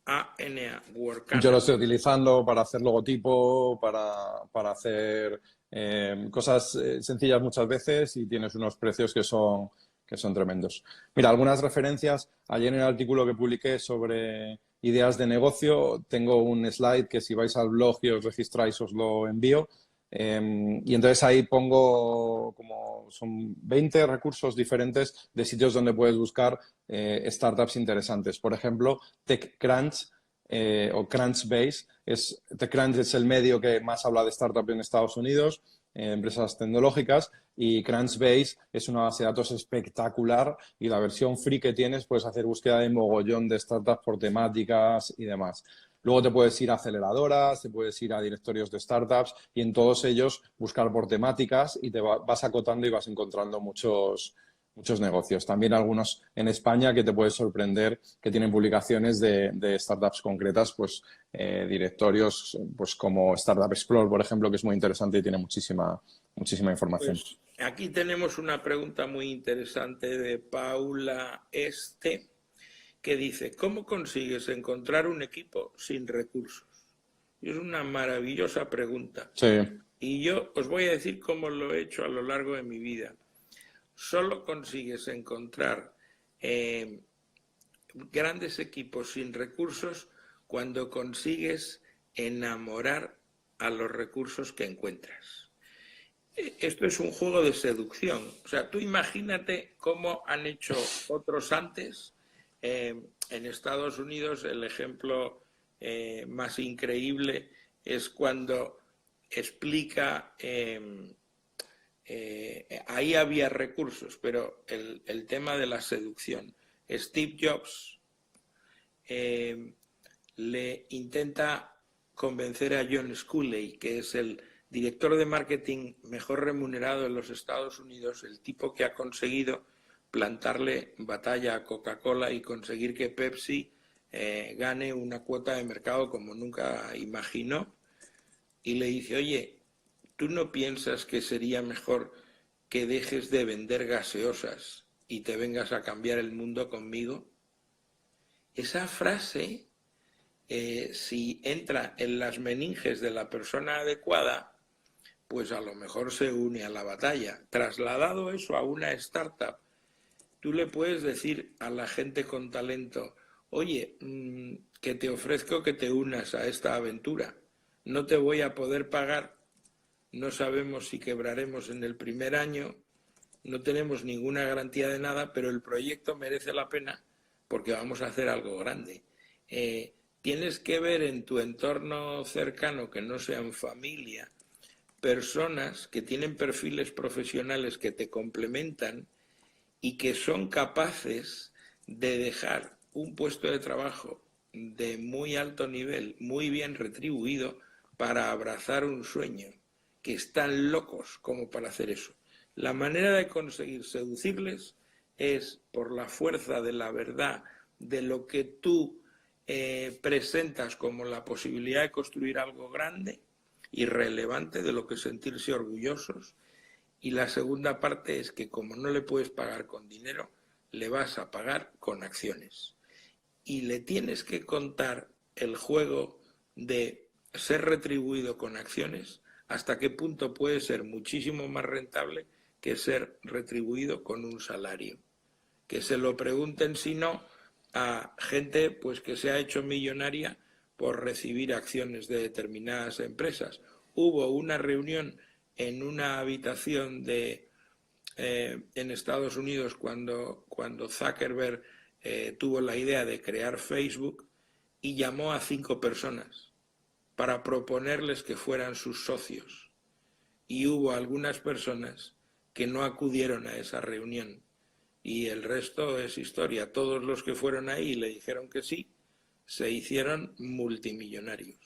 ANA, Yo Workana. lo estoy utilizando para hacer logotipo, para hacer cosas sencillas muchas veces y tienes unos precios que son tremendos. Mira, algunas referencias. Ayer en el artículo que publiqué sobre ideas de negocio, tengo un slide que si vais al blog y os registráis os lo envío. Y entonces ahí pongo como son 20 recursos diferentes de sitios donde puedes buscar startups interesantes. Por ejemplo, TechCrunch o Crunchbase. TechCrunch es el medio que más habla de startups en Estados Unidos, empresas tecnológicas, y Crunchbase es una base de datos espectacular y la versión free que tienes puedes hacer búsqueda de mogollón de startups por temáticas y demás. Luego te puedes ir a aceleradoras, te puedes ir a directorios de startups y en todos ellos buscar por temáticas y te vas acotando y vas encontrando muchos negocios. También algunos en España que te puedes sorprender que tienen publicaciones de startups concretas, pues directorios pues como Startup Explore, por ejemplo, que es muy interesante y tiene muchísima información. Pues aquí tenemos una pregunta muy interesante de Paula que dice, ¿cómo consigues encontrar un equipo sin recursos? Y es una maravillosa pregunta. Sí. Y yo os voy a decir cómo lo he hecho a lo largo de mi vida. Solo consigues encontrar grandes equipos sin recursos cuando consigues enamorar a los recursos que encuentras. Esto es un juego de seducción. O sea, tú imagínate cómo han hecho otros antes. En Estados Unidos el ejemplo más increíble es cuando explica, ahí había recursos, pero el tema de la seducción. Steve Jobs le intenta convencer a John Sculley, que es el director de marketing mejor remunerado en los Estados Unidos, el tipo que ha conseguido plantarle batalla a Coca-Cola y conseguir que Pepsi gane una cuota de mercado como nunca imaginó. Y le dice, oye, ¿tú no piensas que sería mejor que dejes de vender gaseosas y te vengas a cambiar el mundo conmigo? Esa frase, si entra en las meninges de la persona adecuada, pues a lo mejor se une a la batalla. Trasladado eso a una startup, tú le puedes decir a la gente con talento, oye, que te ofrezco que te unas a esta aventura. No te voy a poder pagar, no sabemos si quebraremos en el primer año, no tenemos ninguna garantía de nada, pero el proyecto merece la pena porque vamos a hacer algo grande. Tienes que ver en tu entorno cercano, que no sean familia, personas que tienen perfiles profesionales que te complementan y que son capaces de dejar un puesto de trabajo de muy alto nivel, muy bien retribuido, para abrazar un sueño, que están locos como para hacer eso. La manera de conseguir seducirles es por la fuerza de la verdad, de lo que tú presentas como la posibilidad de construir algo grande y relevante, de lo que sentirse orgullosos. Y la segunda parte es que como no le puedes pagar con dinero, le vas a pagar con acciones. Y le tienes que contar el juego de ser retribuido con acciones, hasta qué punto puede ser muchísimo más rentable que ser retribuido con un salario. Que se lo pregunten, si no, a gente pues que se ha hecho millonaria por recibir acciones de determinadas empresas. Hubo una reunión en una habitación en Estados Unidos cuando Zuckerberg tuvo la idea de crear Facebook y llamó a 5 personas para proponerles que fueran sus socios. Y hubo algunas personas que no acudieron a esa reunión. Y el resto es historia. Todos los que fueron ahí y le dijeron que sí, se hicieron multimillonarios.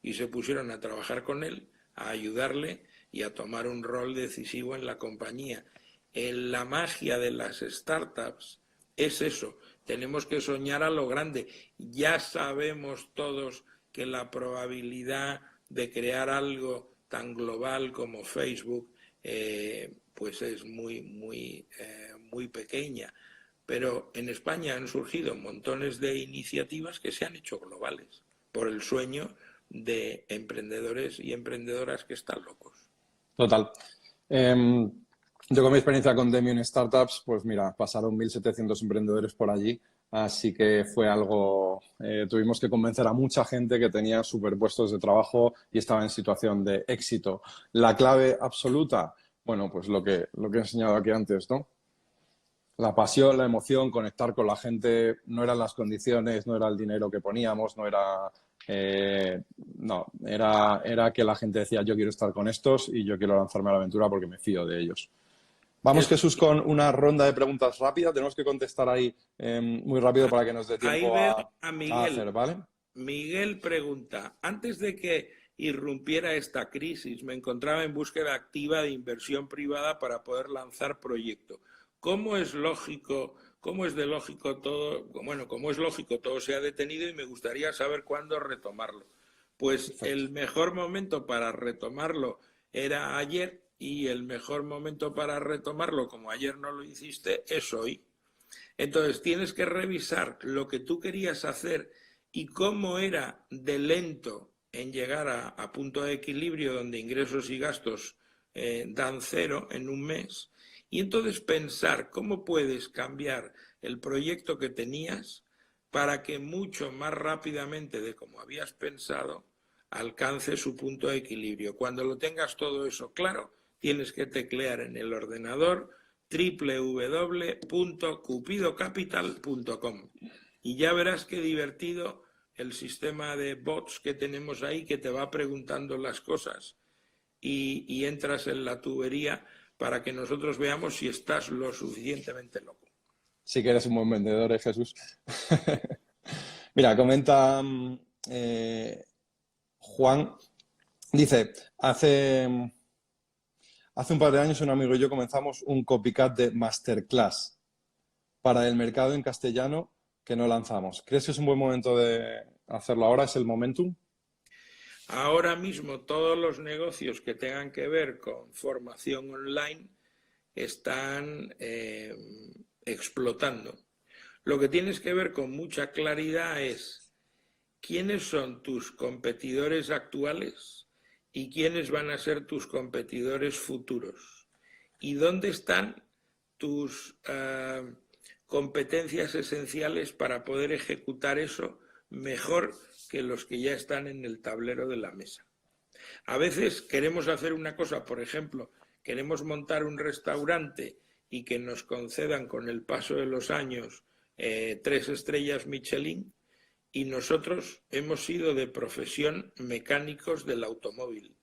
Y se pusieron a trabajar con él, a ayudarle y a tomar un rol decisivo en la compañía. La magia de las startups es eso. Tenemos que soñar a lo grande. Ya sabemos todos que la probabilidad de crear algo tan global como Facebook pues es muy pequeña. pero en España han surgido montones de iniciativas que se han hecho globales por el sueño de emprendedores y emprendedoras que están locos. Total. Yo con mi experiencia con Demium Startups, pues mira, pasaron 1.700 emprendedores por allí, así que fue algo, tuvimos que convencer a mucha gente que tenía superpuestos de trabajo y estaba en situación de éxito. La clave absoluta, bueno, pues lo que he enseñado aquí antes, ¿no? La pasión, la emoción, conectar con la gente, no eran las condiciones, no era el dinero que poníamos, no era... no, era que la gente decía, yo quiero estar con estos y yo quiero lanzarme a la aventura porque me fío de ellos. Vamos, Jesús, con una ronda de preguntas rápida. Tenemos que contestar ahí muy rápido para que nos dé Ahí tiempo veo a a Miguel. hacer, ¿vale? Miguel pregunta, antes de que irrumpiera esta crisis, me encontraba en búsqueda activa de inversión privada para poder lanzar proyecto. ¿Cómo es lógico todo? Bueno, como es lógico, todo se ha detenido y me gustaría saber cuándo retomarlo. Pues Perfecto. el mejor momento para retomarlo era ayer y el mejor momento para retomarlo, como ayer no lo hiciste, es hoy. Entonces tienes que revisar lo que tú querías hacer y cómo era de lento en llegar a punto de equilibrio donde ingresos y gastos dan cero en un mes. Y entonces pensar cómo puedes cambiar el proyecto que tenías para que mucho más rápidamente de como habías pensado alcance su punto de equilibrio. Cuando lo tengas todo eso claro, tienes que teclear en el ordenador www.cupidocapital.com y ya verás qué divertido el sistema de bots que tenemos ahí que te va preguntando las cosas y entras en la tubería para que nosotros veamos si estás lo suficientemente loco. Sí que eres un buen vendedor, Jesús. Mira, comenta Juan, dice, hace un par de años un amigo y yo comenzamos un copycat de Masterclass para el mercado en castellano que no lanzamos. ¿Crees que es un buen momento de hacerlo ahora? ¿Es el momentum? Ahora mismo todos los negocios que tengan que ver con formación online están explotando. Lo que tienes que ver con mucha claridad es quiénes son tus competidores actuales y quiénes van a ser tus competidores futuros y dónde están tus competencias esenciales para poder ejecutar eso mejor que los que ya están en el tablero de la mesa. A veces queremos hacer una cosa, por ejemplo, queremos montar un restaurante y que nos concedan con el paso de los años 3 estrellas Michelin, y nosotros hemos sido de profesión mecánicos del automóvil.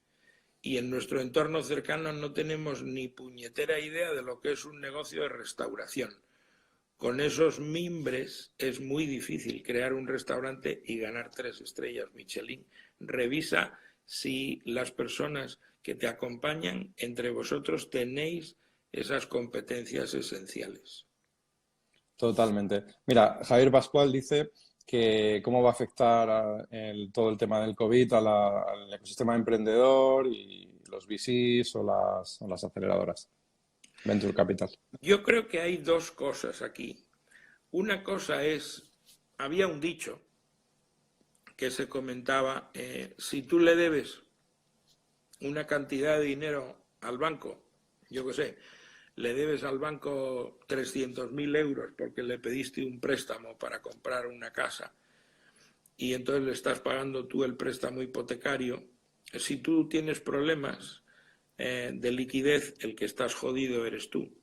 Y en nuestro entorno cercano no tenemos ni puñetera idea de lo que es un negocio de restauración. Con esos mimbres es muy difícil crear un restaurante y ganar 3 estrellas Michelin. Revisa si las personas que te acompañan, entre vosotros tenéis esas competencias esenciales. Totalmente. Mira, Javier Pascual dice que cómo va a afectar todo el tema del COVID al ecosistema emprendedor y los VCs o las aceleradoras. Venture Capital. Yo creo que hay dos cosas aquí. Una cosa es, había un dicho que se comentaba, si tú le debes una cantidad de dinero al banco, yo qué sé, le debes al banco 300.000 euros porque le pediste un préstamo para comprar una casa y entonces le estás pagando tú el préstamo hipotecario, si tú tienes problemas de liquidez, el que estás jodido eres tú.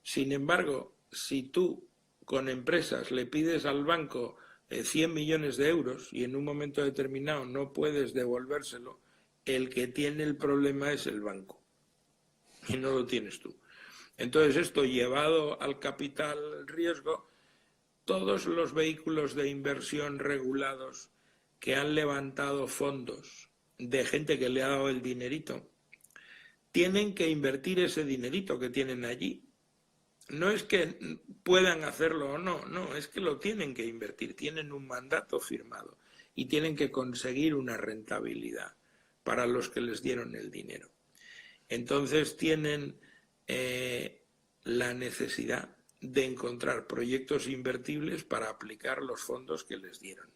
Sin embargo, si tú con empresas le pides al banco 100 millones de euros y en un momento determinado no puedes devolvérselo, el que tiene el problema es el banco y no lo tienes tú. Entonces esto llevado al capital riesgo, todos los vehículos de inversión regulados que han levantado fondos de gente que le ha dado el dinerito, tienen que invertir ese dinerito que tienen allí. No es que puedan hacerlo o no, no, es que lo tienen que invertir, tienen un mandato firmado y tienen que conseguir una rentabilidad para los que les dieron el dinero. Entonces tienen la necesidad de encontrar proyectos invertibles para aplicar los fondos que les dieron.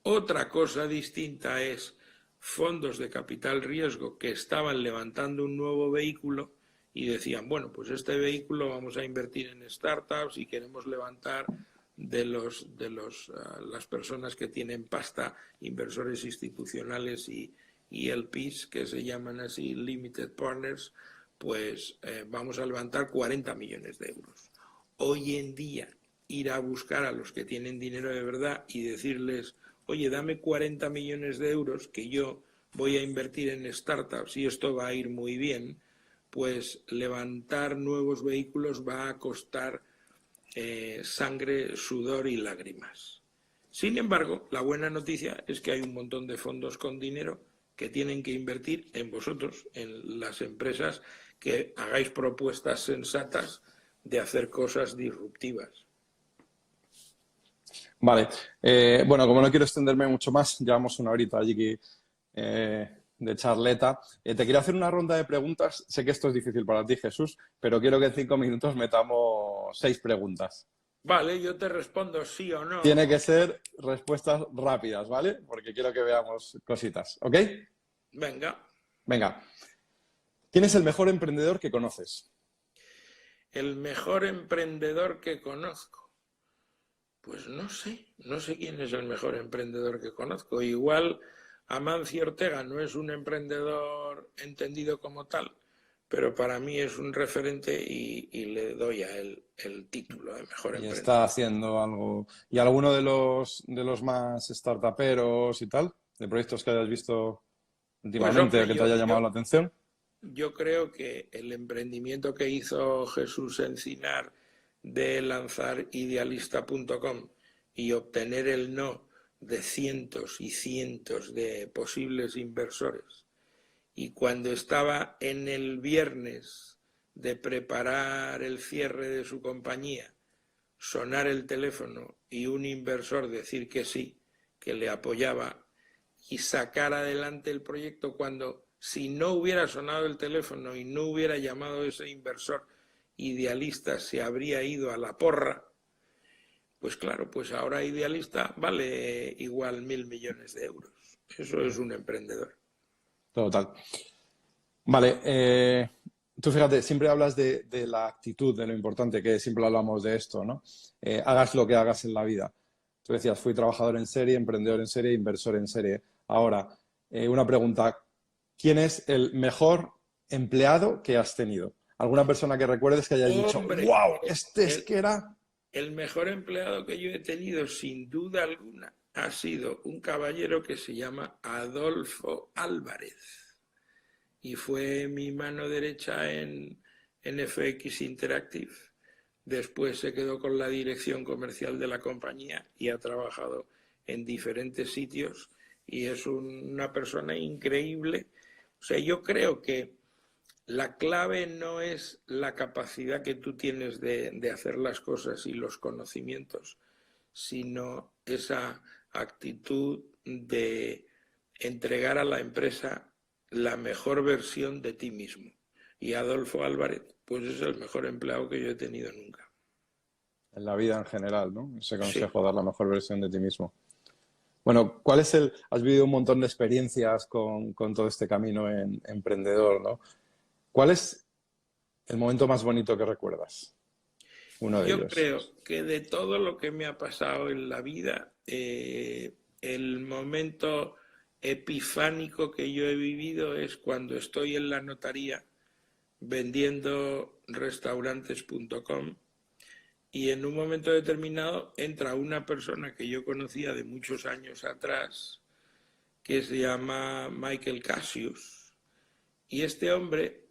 Otra cosa distinta es fondos de capital riesgo que estaban levantando un nuevo vehículo y decían, bueno, pues este vehículo vamos a invertir en startups y queremos levantar de las personas que tienen pasta, inversores institucionales y LPs, que se llaman así, Limited Partners, pues vamos a levantar 40 millones de euros. Hoy en día, ir a buscar a los que tienen dinero de verdad y decirles, oye, dame 40 millones de euros que yo voy a invertir en startups y esto va a ir muy bien, pues levantar nuevos vehículos va a costar sangre, sudor y lágrimas. Sin embargo, la buena noticia es que hay un montón de fondos con dinero que tienen que invertir en vosotros, en las empresas, que hagáis propuestas sensatas de hacer cosas disruptivas. Vale. Bueno, como no quiero extenderme mucho más, llevamos una horita allí de charleta. Te quería hacer una ronda de preguntas. Sé que esto es difícil para ti, Jesús, pero quiero que en 5 minutos metamos 6 preguntas. Vale, yo te respondo sí o no. Tiene que ser respuestas rápidas, ¿vale? Porque quiero que veamos cositas, ¿ok? Venga. Venga. ¿Quién es el mejor emprendedor que conoces? El mejor emprendedor que conozco. Pues no sé quién es el mejor emprendedor que conozco. Igual Amancio Ortega no es un emprendedor entendido como tal, pero para mí es un referente y le doy a él el título de mejor Y emprendedor. está haciendo algo. ¿Y alguno de los más startuperos y tal? ¿De proyectos que hayas visto últimamente Pues, hombre, que te haya llamado la atención? Yo creo que el emprendimiento que hizo Jesús Encinar de lanzar idealista.com y obtener el no de cientos y cientos de posibles inversores, y cuando estaba en el viernes de preparar el cierre de su compañía, sonar el teléfono y un inversor decir que sí, que le apoyaba y sacar adelante el proyecto cuando, si no hubiera sonado el teléfono y no hubiera llamado ese inversor idealista, se habría ido a la porra, pues claro, pues ahora Idealista vale igual 1.000 millones de euros. Eso es un emprendedor. Total. Vale, tú fíjate, siempre hablas de la actitud, de lo importante que es, siempre hablamos de esto, ¿no? Hagas lo que hagas en la vida. Tú decías, fui trabajador en serie, emprendedor en serie, inversor en serie. Ahora, una pregunta, ¿quién es el mejor empleado que has tenido? ¿Alguna persona que recuerdes que hayas dicho, Hombre, wow, este es que era? el mejor empleado que yo he tenido, sin duda alguna, ha sido un caballero que se llama Adolfo Álvarez y fue mi mano derecha en FX Interactive. Después se quedó con la dirección comercial de la compañía y ha trabajado en diferentes sitios y es una persona increíble. O sea, yo creo que la clave no es la capacidad que tú tienes de hacer las cosas y los conocimientos, sino esa actitud de entregar a la empresa la mejor versión de ti mismo. Y Adolfo Álvarez, pues es el mejor empleado que yo he tenido nunca. En la vida en general, ¿no? Ese Sí. consejo, dar la mejor versión de ti mismo. Bueno, has vivido un montón de experiencias con todo este camino en emprendedor, ¿no? ¿Cuál es el momento más bonito que recuerdas? Uno de Yo ellos. creo que de todo lo que me ha pasado en la vida, el momento epifánico que yo he vivido es cuando estoy en la notaría vendiendo restaurantes.com y en un momento determinado entra una persona que yo conocía de muchos años atrás que se llama Michael Cassius y este hombre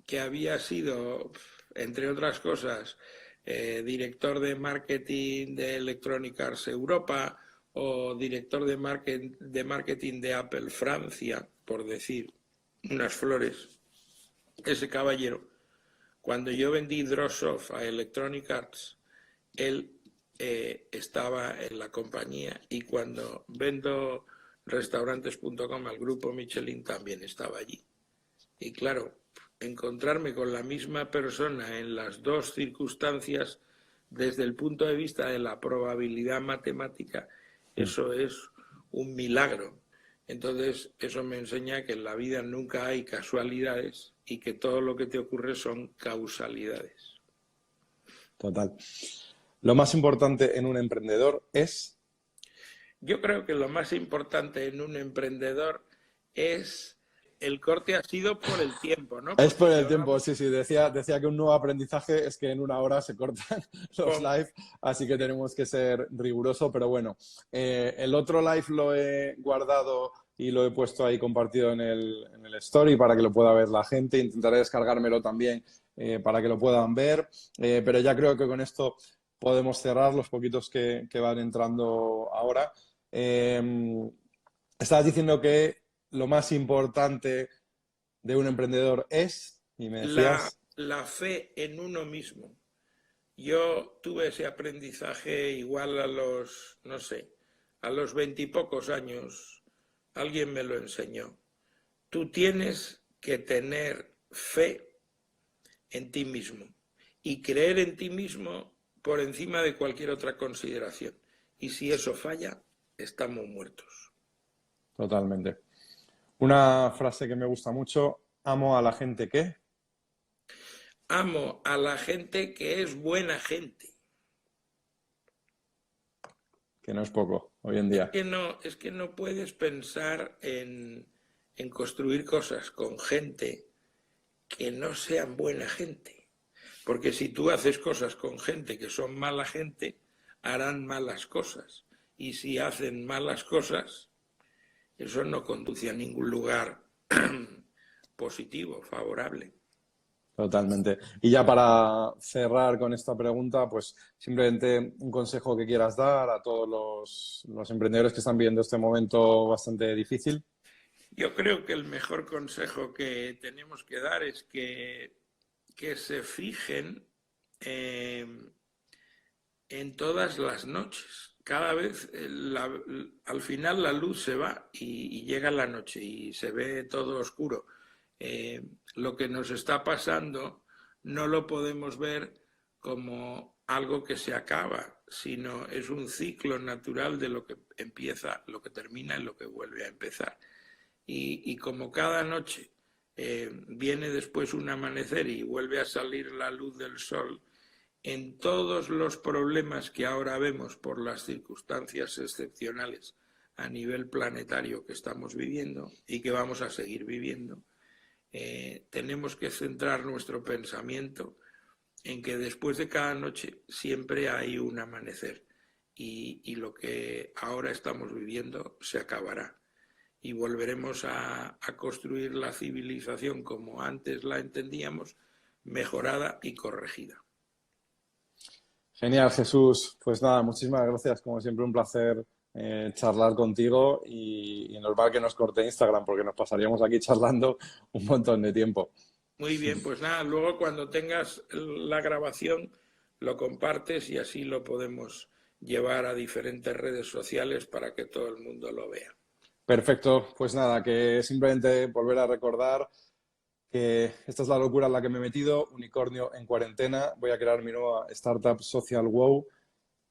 que había sido, entre otras cosas, director de marketing de Electronic Arts Europa o director de marketing de Apple Francia, por decir unas flores, ese caballero, cuando yo vendí Drossoff a Electronic Arts, él estaba en la compañía y cuando vendo restaurantes.com al grupo Michelin también estaba allí. Y claro, encontrarme con la misma persona en las dos circunstancias desde el punto de vista de la probabilidad matemática, eso es un milagro. Entonces, eso me enseña que en la vida nunca hay casualidades y que todo lo que te ocurre son causalidades. Total. Lo más importante en un emprendedor es... Yo creo que lo más importante en un emprendedor es... El corte ha sido por el tiempo, ¿no? Es por el Llevamos... tiempo, sí, sí. Decía que un nuevo aprendizaje es que en una hora se cortan los live, así que tenemos que ser rigurosos, pero bueno. El otro live lo he guardado y lo he puesto ahí compartido en el story para que lo pueda ver la gente. Intentaré descargármelo también para que lo puedan ver, pero ya creo que con esto podemos cerrar los poquitos que van entrando ahora. Estabas diciendo que lo más importante de un emprendedor es, y me decías... La fe en uno mismo. Yo tuve ese aprendizaje igual a los, no sé, a los 20 y pocos años. Alguien me lo enseñó. Tú tienes que tener fe en ti mismo y creer en ti mismo por encima de cualquier otra consideración. Y si eso falla, estamos muertos. Totalmente. Una frase que me gusta mucho, amo a la gente que... Amo a la gente que es buena gente. Que no es poco hoy en día. Es que no puedes pensar en construir cosas con gente que no sean buena gente. Porque si tú haces cosas con gente que son mala gente, harán malas cosas. Y si hacen malas cosas, eso no conduce a ningún lugar positivo, favorable. Totalmente. Y ya para cerrar con esta pregunta, pues simplemente un consejo que quieras dar a todos los emprendedores que están viviendo este momento bastante difícil. Yo creo que el mejor consejo que tenemos que dar es que se fijen en todas las noches. Cada vez, al final la luz se va y llega la noche y se ve todo oscuro. Lo que nos está pasando no lo podemos ver como algo que se acaba, sino es un ciclo natural de lo que empieza, lo que termina y lo que vuelve a empezar. Y como cada noche viene después un amanecer y vuelve a salir la luz del sol, en todos los problemas que ahora vemos por las circunstancias excepcionales a nivel planetario que estamos viviendo y que vamos a seguir viviendo, tenemos que centrar nuestro pensamiento en que después de cada noche siempre hay un amanecer y lo que ahora estamos viviendo se acabará y volveremos a construir la civilización como antes la entendíamos, mejorada y corregida. Genial, Jesús. Pues nada, muchísimas gracias. Como siempre, un placer charlar contigo y normal que nos corte Instagram porque nos pasaríamos aquí charlando un montón de tiempo. Muy bien, pues nada, luego cuando tengas la grabación lo compartes y así lo podemos llevar a diferentes redes sociales para que todo el mundo lo vea. Perfecto, pues nada, que simplemente volver a recordar que esta es la locura en la que me he metido, unicornio en cuarentena. Voy a crear mi nueva startup Social Wow,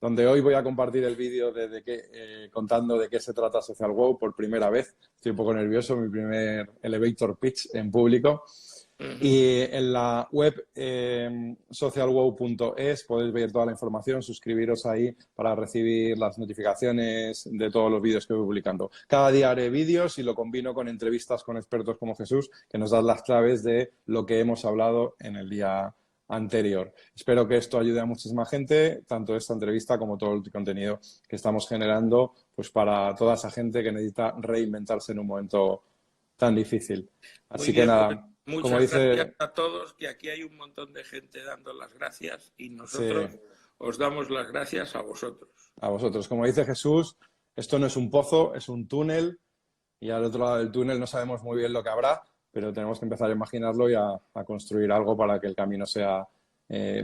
donde hoy voy a compartir el vídeo contando de qué se trata Social Wow por primera vez. Estoy un poco nervioso, mi primer elevator pitch en público. Y en la web socialwow.es podéis ver toda la información, suscribiros ahí para recibir las notificaciones de todos los vídeos que voy publicando. Cada día haré vídeos y lo combino con entrevistas con expertos como Jesús, que nos dan las claves de lo que hemos hablado en el día anterior. Espero que esto ayude a muchísima gente, tanto esta entrevista como todo el contenido que estamos generando, pues para toda esa gente que necesita reinventarse en un momento tan difícil. Así que nada. Muchas como dice, gracias a todos, que aquí hay un montón de gente dando las gracias y nosotros os damos las gracias a vosotros. A vosotros. Como dice Jesús, esto no es un pozo, es un túnel y al otro lado del túnel no sabemos muy bien lo que habrá, pero tenemos que empezar a imaginarlo y a construir algo para que el camino sea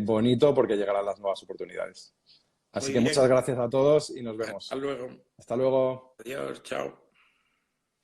bonito porque llegarán las nuevas oportunidades. Así que muchas gracias a todos y nos vemos. Hasta luego. Hasta luego. Adiós, chao.